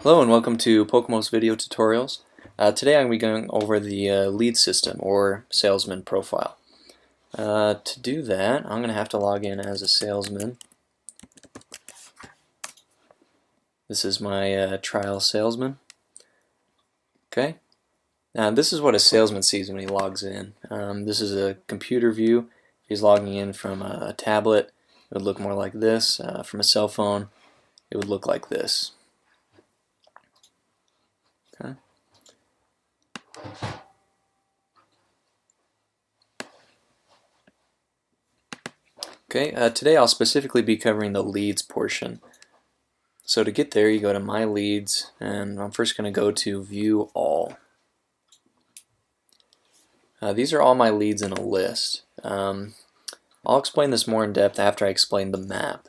Hello and welcome to Pocomos video tutorials. Today I'm going to be going over the lead system or salesman profile. To do that, I'm going to have to log in as a salesman. This is my trial salesman. Okay. Now this is what a salesman sees when he logs in. This is a computer view. If he's logging in from a tablet, it would look more like this. From a cell phone, it would look like this. Okay. Okay, today I'll specifically be covering the leads portion. So to get there, you go to My Leads, and I'm first going to go to View All. These are all my leads in a list. I'll explain this more in depth after I explain the map.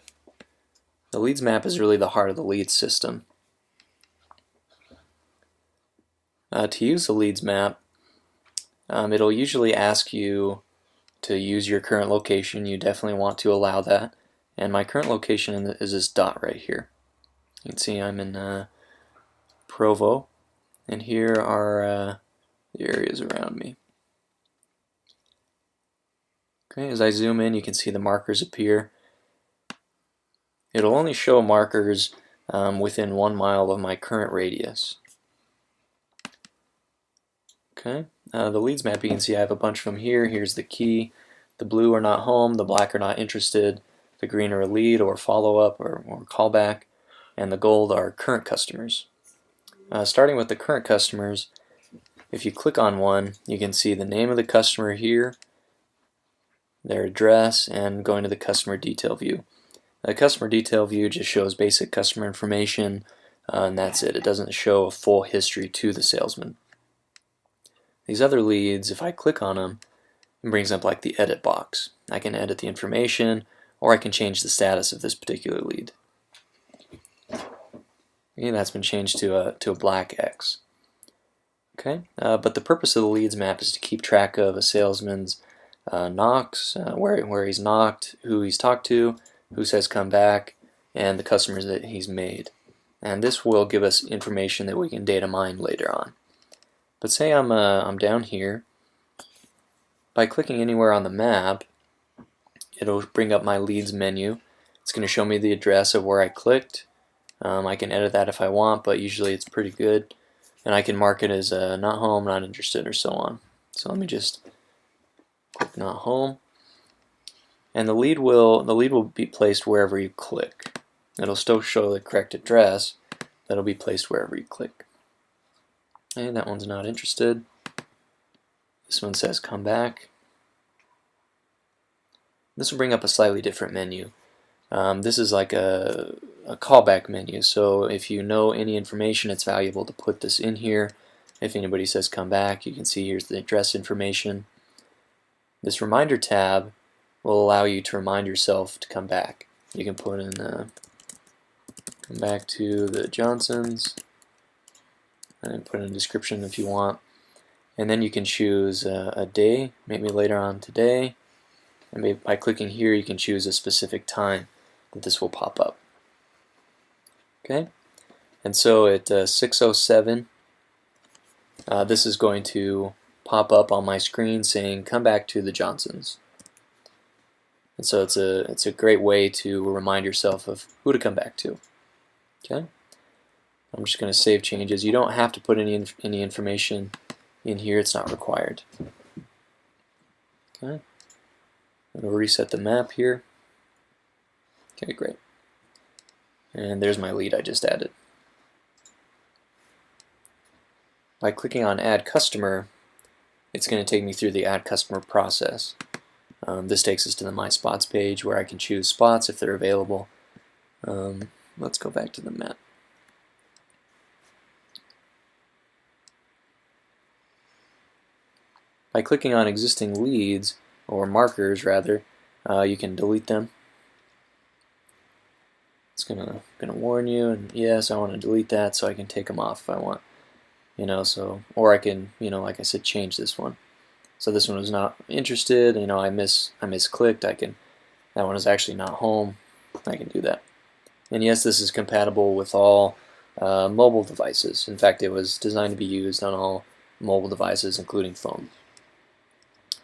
The leads map is really the heart of the leads system. To use the leads map, it'll usually ask you to use your current location. You definitely want to allow that. And my current location is this dot right here. You can see I'm in Provo, and here are the areas around me. Okay, as I zoom in, you can see the markers appear. It'll only show markers within 1 mile of my current radius. Okay, the leads map, you can see I have a bunch from here. Here's the key. The blue are not home, the black are not interested, the green are a lead or follow-up or callback, and the gold are current customers. Starting with the current customers, if you click on one, you can see the name of the customer here, their address, and going to the customer detail view. The customer detail view just shows basic customer information, and that's it. It doesn't show a full history to the salesman. These other leads, if I click on them, it brings up like the edit box. I can edit the information, or I can change the status of this particular lead. Okay, that's been changed to a black X. Okay, but the purpose of the leads map is to keep track of a salesman's knocks, where he's knocked, who he's talked to, who says come back, and the customers that he's made. And this will give us information that we can data mine later on. But say I'm down here. By clicking anywhere on the map, it'll bring up my leads menu. It's going to show me the address of where I clicked. I can edit that if I want, but usually it's pretty good. And I can mark it as not home, not interested, or so on. So let me just click not home. And the lead will be placed wherever you click. It'll still show the correct address, but it'll be placed wherever you click. And that one's not interested. This one says come back. This will bring up a slightly different menu. This is like a callback menu, so if you know any information, it's valuable to put this in here. If anybody says come back, you can see here's the address information. This reminder tab will allow you to remind yourself to come back. You can put in come back to the Johnsons, and put in a description if you want. And then you can choose a day, maybe later on today. And maybe by clicking here, you can choose a specific time that this will pop up. Okay, and so at 6:07, this is going to pop up on my screen saying come back to the Johnsons. And so it's a great way to remind yourself of who to come back to. Okay, I'm just going to save changes. You don't have to put any information in here, it's not required. Okay, I'm going to reset the map here. Okay, great. And there's my lead I just added. By clicking on Add Customer, it's going to take me through the Add Customer process. This takes us to the My Spots page where I can choose spots if they're available. Let's go back to the map. By clicking on existing leads, or markers rather, you can delete them. It's gonna warn you, and yes, I want to delete that so I can take them off if I want. Or I can, like I said, change this one. So this one was not interested, I misclicked, that one is actually not home. I can do that. And yes, this is compatible with all mobile devices. In fact, it was designed to be used on all mobile devices, including phones.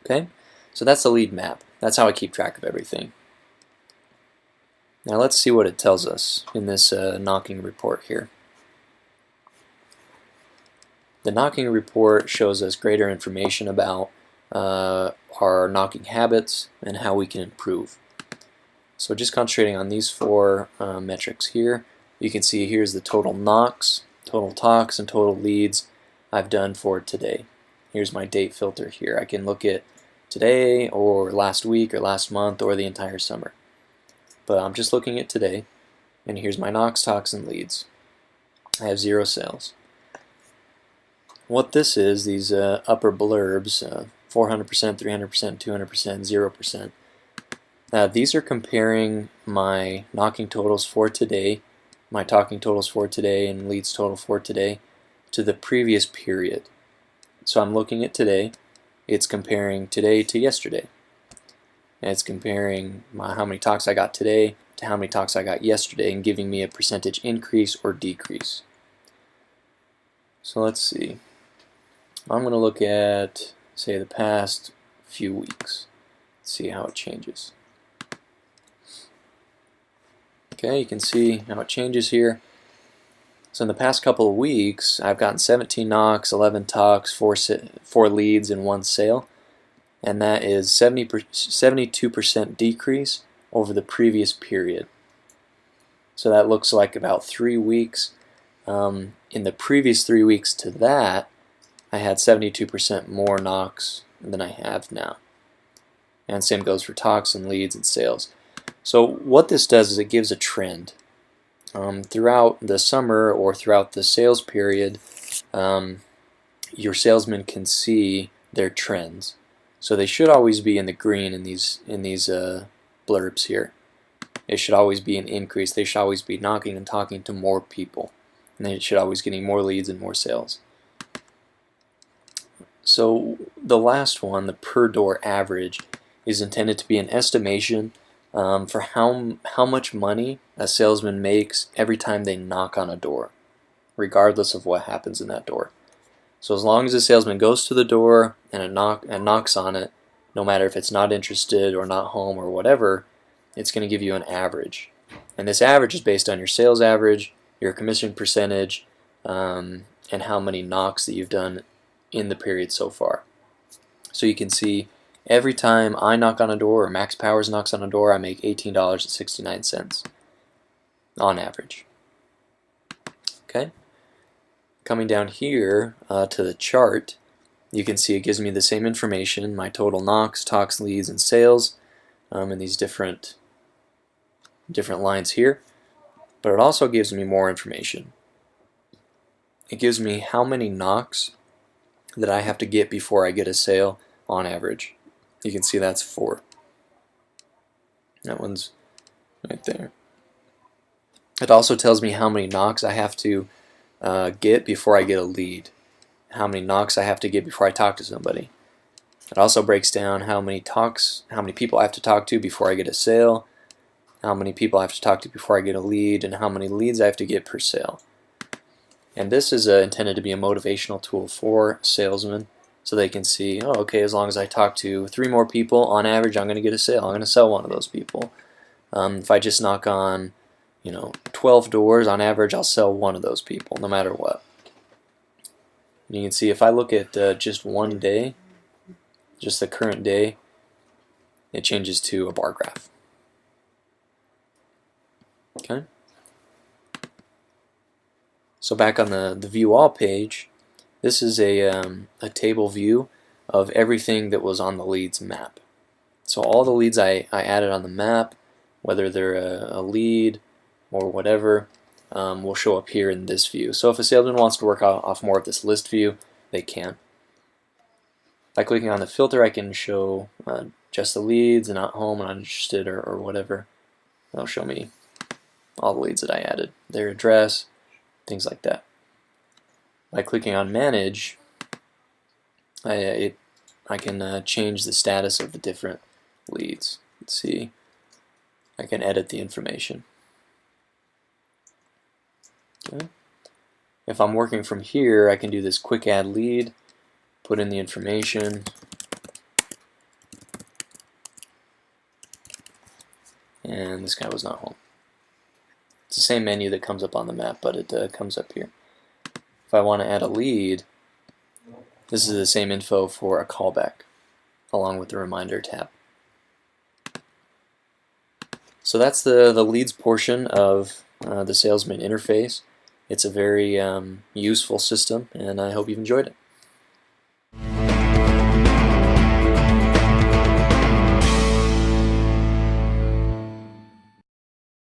Okay, so that's the lead map. That's how I keep track of everything. Now let's see what it tells us in this knocking report here. The knocking report shows us greater information about our knocking habits and how we can improve. So just concentrating on these four metrics here, you can see here's the total knocks, total talks, and total leads I've done for today. Here's my date filter here. I can look at today or last week or last month or the entire summer. But I'm just looking at today, and here's my knocks, talks, and leads. I have 0 sales. What this is, these upper blurbs, 400%, 300%, 200%, 0%, these are comparing my knocking totals for today, my talking totals for today, and leads total for today to the previous period. So I'm looking at today, it's comparing today to yesterday. And it's comparing how many talks I got today to how many talks I got yesterday and giving me a percentage increase or decrease. So let's see. I'm going to look at, say, the past few weeks. See how it changes. Okay, you can see how it changes here. So in the past couple of weeks, I've gotten 17 knocks, 11 talks, 4 leads, and 1 sale. And that is 72% decrease over the previous period. So that looks like about 3 weeks. In the previous 3 weeks to that, I had 72% more knocks than I have now. And same goes for talks and leads and sales. So what this does is it gives a trend. Throughout the summer or throughout the sales period, your salesmen can see their trends. So they should always be in the green in these blurbs here. It should always be an increase. They should always be knocking and talking to more people. And they should always getting more leads and more sales. So the last one, the per door average, is intended to be an estimation for how much money a salesman makes every time they knock on a door, regardless of what happens in that door. So as long as the salesman goes to the door and knocks on it, no matter if it's not interested or not home or whatever, it's going to give you an average. And this average is based on your sales average, your commission percentage, and how many knocks that you've done in the period so far. So you can see every time I knock on a door or Max Powers knocks on a door, I make $18.69 on average. Okay. Coming down here to the chart, you can see it gives me the same information, my total knocks, talks, leads, and sales in these different lines here. But it also gives me more information. It gives me how many knocks that I have to get before I get a sale on average. You can see that's 4. That one's right there. It also tells me how many knocks I have to get before I get a lead. How many knocks I have to get before I talk to somebody. It also breaks down how many people I have to talk to before I get a sale, how many people I have to talk to before I get a lead, and how many leads I have to get per sale. And this is intended to be a motivational tool for salesmen, so they can see, oh, okay, as long as I talk to 3 more people, on average, I'm going to get a sale. I'm going to sell one of those people. If I just knock on, 12 doors, on average, I'll sell one of those people, no matter what. And you can see if I look at just one day, just the current day, it changes to a bar graph. Okay. So back on the View All page, this is a table view of everything that was on the leads map. So all the leads I added on the map, whether they're a lead or whatever, will show up here in this view. So if a salesman wants to work off more of this list view, they can. By clicking on the filter, I can show just the leads and not home and uninterested or whatever. It'll show me all the leads that I added, their address, things like that. By clicking on Manage, I can change the status of the different leads. Let's see, I can edit the information. Okay. if I'm working from here, I can do this quick add lead, put in the information, and this guy was not home. It's the same menu that comes up on the map, but it comes up here. If I want to add a lead, this is the same info for a callback, along with the reminder tab. So that's the leads portion of the salesman interface. It's a very useful system, and I hope you've enjoyed it.